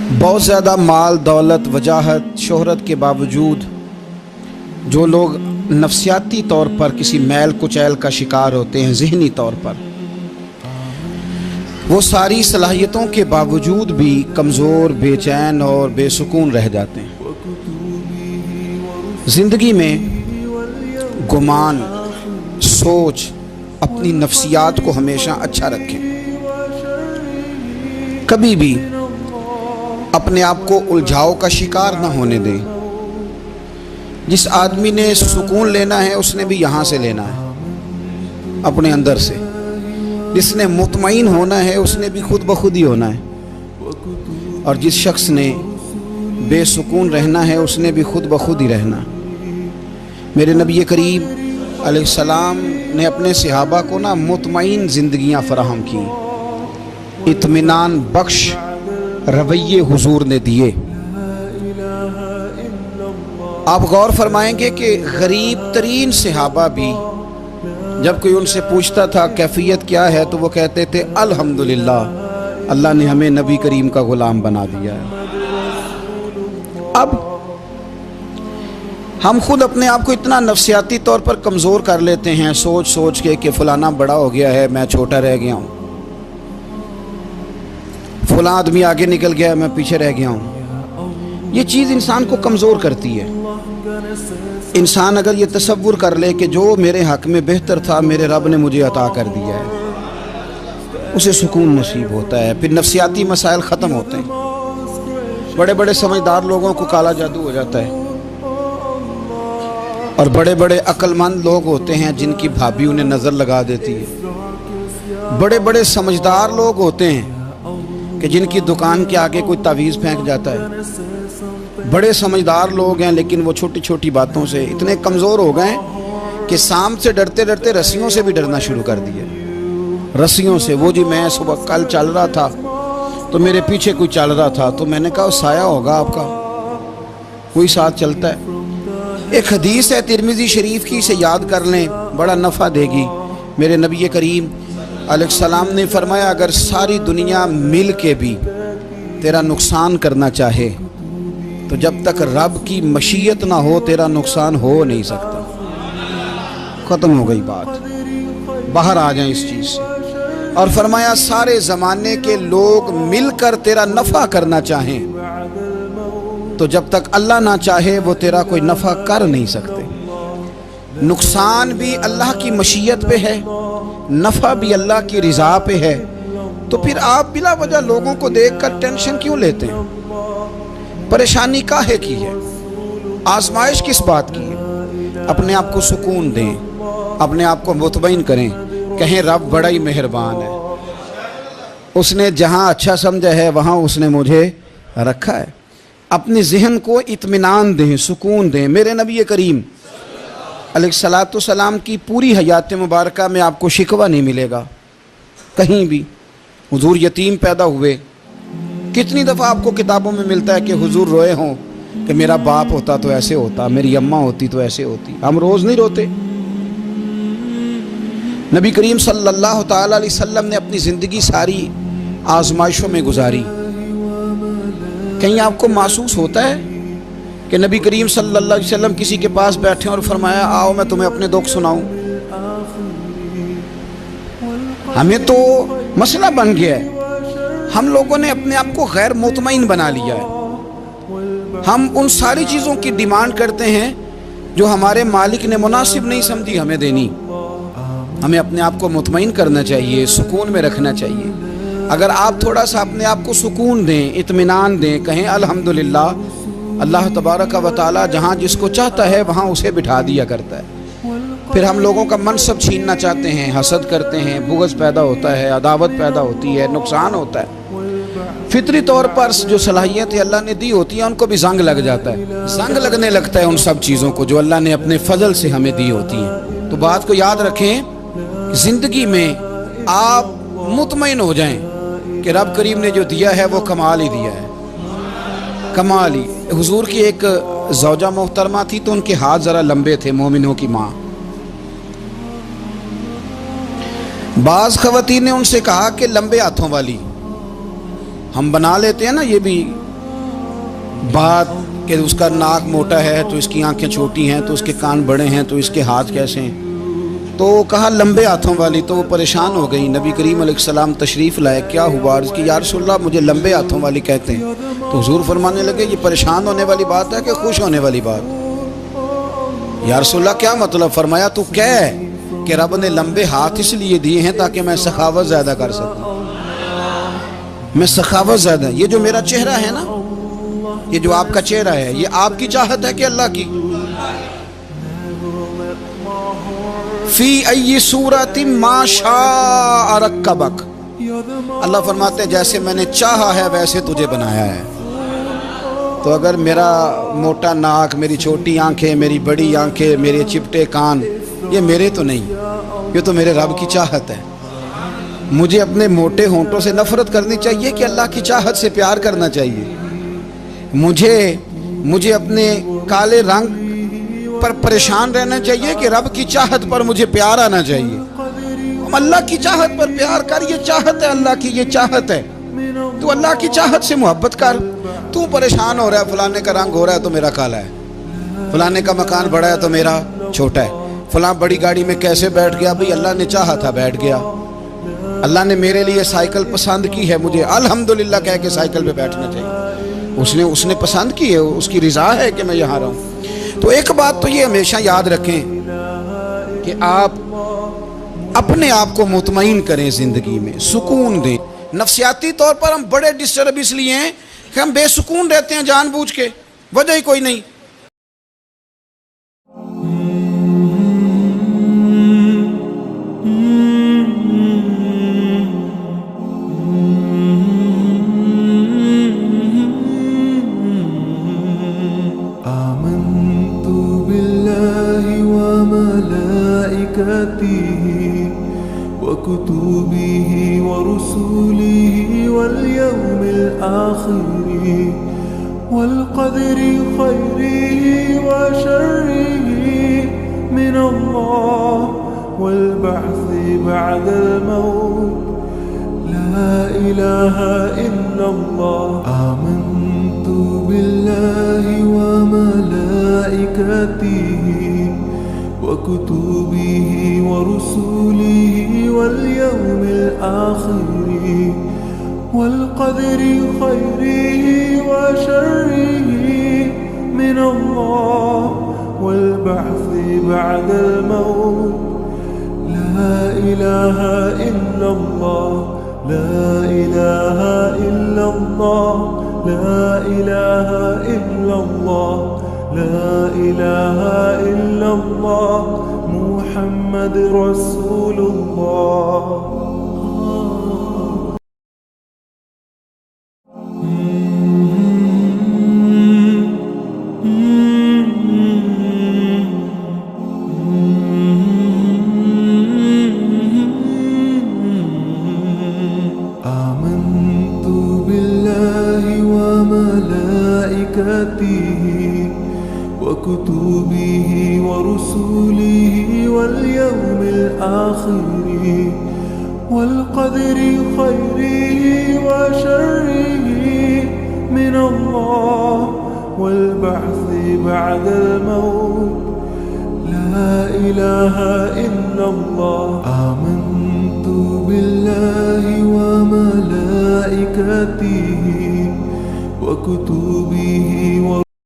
بہت زیادہ مال دولت وجاہت شہرت کے باوجود جو لوگ نفسیاتی طور پر کسی میل کچیل کا شکار ہوتے ہیں، ذہنی طور پر، وہ ساری صلاحیتوں کے باوجود بھی کمزور، بے چین اور بے سکون رہ جاتے ہیں۔ زندگی میں گمان، سوچ، اپنی نفسیات کو ہمیشہ اچھا رکھیں۔ کبھی بھی اپنے آپ کو الجھاؤ کا شکار نہ ہونے دیں۔ جس آدمی نے سکون لینا ہے اس نے بھی یہاں سے لینا ہے، اپنے اندر سے۔ جس نے مطمئن ہونا ہے اس نے بھی خود بخود ہی ہونا ہے، اور جس شخص نے بے سکون رہنا ہے اس نے بھی خود بخود ہی رہنا۔ میرے نبی کریم علیہ السلام نے اپنے صحابہ کو مطمئن زندگیاں فراہم کی، اطمینان بخش رویے حضور نے دیے۔ آپ غور فرمائیں گے کہ غریب ترین صحابہ بھی جب کوئی ان سے پوچھتا تھا کیفیت کیا ہے تو وہ کہتے تھے الحمدللہ، اللہ نے ہمیں نبی کریم کا غلام بنا دیا ہے۔ اب ہم خود اپنے آپ کو اتنا نفسیاتی طور پر کمزور کر لیتے ہیں، سوچ سوچ کے کہ فلانا بڑا ہو گیا ہے، میں چھوٹا رہ گیا ہوں، فلاں آدمی آگے نکل گیا ہے، میں پیچھے رہ گیا ہوں۔ یہ چیز انسان کو کمزور کرتی ہے۔ انسان اگر یہ تصور کر لے کہ جو میرے حق میں بہتر تھا میرے رب نے مجھے عطا کر دیا ہے، اسے سکون نصیب ہوتا ہے، پھر نفسیاتی مسائل ختم ہوتے ہیں۔ بڑے بڑے سمجھدار لوگوں کو کالا جادو ہو جاتا ہے، اور بڑے بڑے عقل مند لوگ ہوتے ہیں جن کی بھابھی انہیں نظر لگا دیتی ہے۔ بڑے بڑے سمجھدار لوگ ہوتے ہیں کہ جن کی دکان کے آگے کوئی تعویذ پھینک جاتا ہے۔ بڑے سمجھدار لوگ ہیں لیکن وہ چھوٹی چھوٹی باتوں سے اتنے کمزور ہو گئے کہ سانپ سے ڈرتے ڈرتے رسیوں سے بھی ڈرنا شروع کر دیا۔ رسیوں سے، وہ جی میں صبح کل چل رہا تھا تو میرے پیچھے کوئی چل رہا تھا تو میں نے کہا سایہ ہوگا آپ کا، کوئی ساتھ چلتا ہے۔ ایک حدیث ہے ترمذی شریف کی، اسے یاد کر لیں، بڑا نفع دے گی۔ میرے نبی کریم علیہ السلام نے فرمایا اگر ساری دنیا مل کے بھی تیرا نقصان کرنا چاہے تو جب تک رب کی مشیت نہ ہو تیرا نقصان ہو نہیں سکتا۔ ختم ہو گئی بات، باہر آ جائیں اس چیز سے۔ اور فرمایا سارے زمانے کے لوگ مل کر تیرا نفع کرنا چاہیں تو جب تک اللہ نہ چاہے وہ تیرا کوئی نفع کر نہیں سکتے۔ نقصان بھی اللہ کی مشیت پہ ہے، نفع بھی اللہ کی رضا پہ ہے، تو پھر آپ بلا وجہ لوگوں کو دیکھ کر ٹینشن کیوں لیتے ہیں؟ پریشانی کاہے کی ہے؟ آزمائش کس بات کی ہے؟ اپنے آپ کو سکون دیں، اپنے آپ کو مطمئن کریں، کہیں رب بڑا ہی مہربان ہے، اس نے جہاں اچھا سمجھا ہے وہاں اس نے مجھے رکھا ہے۔ اپنے ذہن کو اطمینان دیں، سکون دیں۔ میرے نبی کریم علیہ السلام کی پوری حیات مبارکہ میں آپ کو شکوہ نہیں ملے گا کہیں بھی۔ حضور یتیم پیدا ہوئے، کتنی دفعہ آپ کو کتابوں میں ملتا ہے کہ حضور روئے ہوں کہ میرا باپ ہوتا تو ایسے ہوتا، میری اماں ہوتی تو ایسے ہوتی۔ ہم روز نہیں روتے؟ نبی کریم صلی اللہ تعالی علیہ وسلم نے اپنی زندگی ساری آزمائشوں میں گزاری۔ کہیں آپ کو محسوس ہوتا ہے کہ نبی کریم صلی اللہ علیہ وسلم کسی کے پاس بیٹھے اور فرمایا آؤ میں تمہیں اپنے دکھ سناؤں؟ ہمیں تو مسئلہ بن گیا ہے، ہم لوگوں نے اپنے آپ کو غیر مطمئن بنا لیا ہے۔ ہم ان ساری چیزوں کی ڈیمانڈ کرتے ہیں جو ہمارے مالک نے مناسب نہیں سمجھی ہمیں دینی۔ ہمیں اپنے آپ کو مطمئن کرنا چاہیے، سکون میں رکھنا چاہیے۔ اگر آپ تھوڑا سا اپنے آپ کو سکون دیں، اطمینان دیں، کہیں الحمدللہ، اللہ تبارک و تعالی جہاں جس کو چاہتا ہے وہاں اسے بٹھا دیا کرتا ہے۔ پھر ہم لوگوں کا منصب چھیننا چاہتے ہیں، حسد کرتے ہیں، بغض پیدا ہوتا ہے، عداوت پیدا ہوتی ہے، نقصان ہوتا ہے۔ فطری طور پر جو صلاحیتیں اللہ نے دی ہوتی ہیں ان کو بھی زنگ لگ جاتا ہے، زنگ لگنے لگتا ہے ان سب چیزوں کو جو اللہ نے اپنے فضل سے ہمیں دی ہوتی ہیں۔ تو بات کو یاد رکھیں، زندگی میں آپ مطمئن ہو جائیں کہ رب کریم نے جو دیا ہے وہ کمال ہی دیا ہے، کمال ہی۔ حضور کی ایک زوجہ محترمہ تھی تو ان کے ہاتھ ذرا لمبے تھے، مومنوں کی ماں۔ بعض خواتین نے ان سے کہا کہ لمبے ہاتھوں والی ہم بنا لیتے ہیں نا، یہ بھی بات کہ اس کا ناک موٹا ہے تو اس کی آنکھیں چھوٹی ہیں، تو اس کے کان بڑے ہیں تو اس کے ہاتھ کیسے ہیں، تو کہا لمبے ہاتھوں والی، تو وہ پریشان ہو گئی۔ نبی کریم علیہ السلام تشریف لائے، کیا ہوا؟ عرض کی یا رسول اللہ مجھے لمبے ہاتھوں والی کہتے ہیں۔ تو حضور فرمانے لگے یہ پریشان ہونے والی بات ہے کہ خوش ہونے والی بات؟ یا رسول اللہ کیا مطلب؟ فرمایا تو کہہ کہ رب نے لمبے ہاتھ اس لیے دیے ہیں تاکہ میں سخاوت زیادہ کر سکوں، میں سخاوت زیادہ، یہ جو میرا چہرہ ہے نا، یہ جو آپ کا چہرہ ہے، یہ آپ کی چاہت ہے کہ اللہ کی؟ فی ای صورت ما شاء رکبک، اللہ فرماتے ہیں جیسے میں نے چاہا ہے ویسے تجھے بنایا ہے۔ تو اگر میرا موٹا ناک، میری چھوٹی آنکھیں، میری بڑی آنکھیں، میرے چپٹے کان، یہ میرے تو نہیں، یہ تو میرے رب کی چاہت ہے۔ مجھے اپنے موٹے ہونٹوں سے نفرت کرنی چاہیے کہ اللہ کی چاہت سے پیار کرنا چاہیے؟ مجھے اپنے کالے رنگ پر پریشان رہنا چاہیے کہ رب کی چاہت پر مجھے پیار آنا چاہیے؟ اللہ کی چاہت پر پیار کر، یہ چاہت ہے اللہ کی، یہ چاہت ہے۔ تو اللہ کی چاہت سے محبت کر۔ تو پریشان ہو رہا ہے فلانے کا رنگ ہو رہا ہے تو میرا کالا ہے، فلانے کا مکان بڑا ہے تو میرا چھوٹا ہے، فلاں بڑی گاڑی میں کیسے بیٹھ گیا؟ بھئی اللہ نے چاہا تھا بیٹھ گیا۔ اللہ نے میرے لیے سائیکل پسند کی ہے، مجھے الحمدللہ کہہ کے سائیکل پہ بیٹھنا چاہیے۔ اس نے پسند کی ہے، اس کی رضا ہے کہ میں یہاں رہوں۔ تو ایک بات تو یہ ہمیشہ یاد رکھیں کہ آپ اپنے آپ کو مطمئن کریں، زندگی میں سکون دیں۔ نفسیاتی طور پر ہم بڑے ڈسٹرب اس لیے ہیں کہ ہم بے سکون رہتے ہیں جان بوجھ کے، وجہ ہی کوئی نہیں۔ وكتبه ورسله واليوم الآخر والقدر خيره وشره من الله والبعث بعد الموت لا إله إلا الله آمنت بالله وملائكته وكتبه ورسله واليوم الآخر والقدر خيره وشره من الله والبعث بعد الموت لا إله إلا الله لا إله إلا الله لا إله إلا الله لا إله إلا الله محمد رسول الله آمنت بالله وملائكته وكتبه ورسله واليوم الآخر والقدر خيره وشره من الله والبعث بعد الموت لا إله إلا الله آمنت بالله وملائكته وكتبه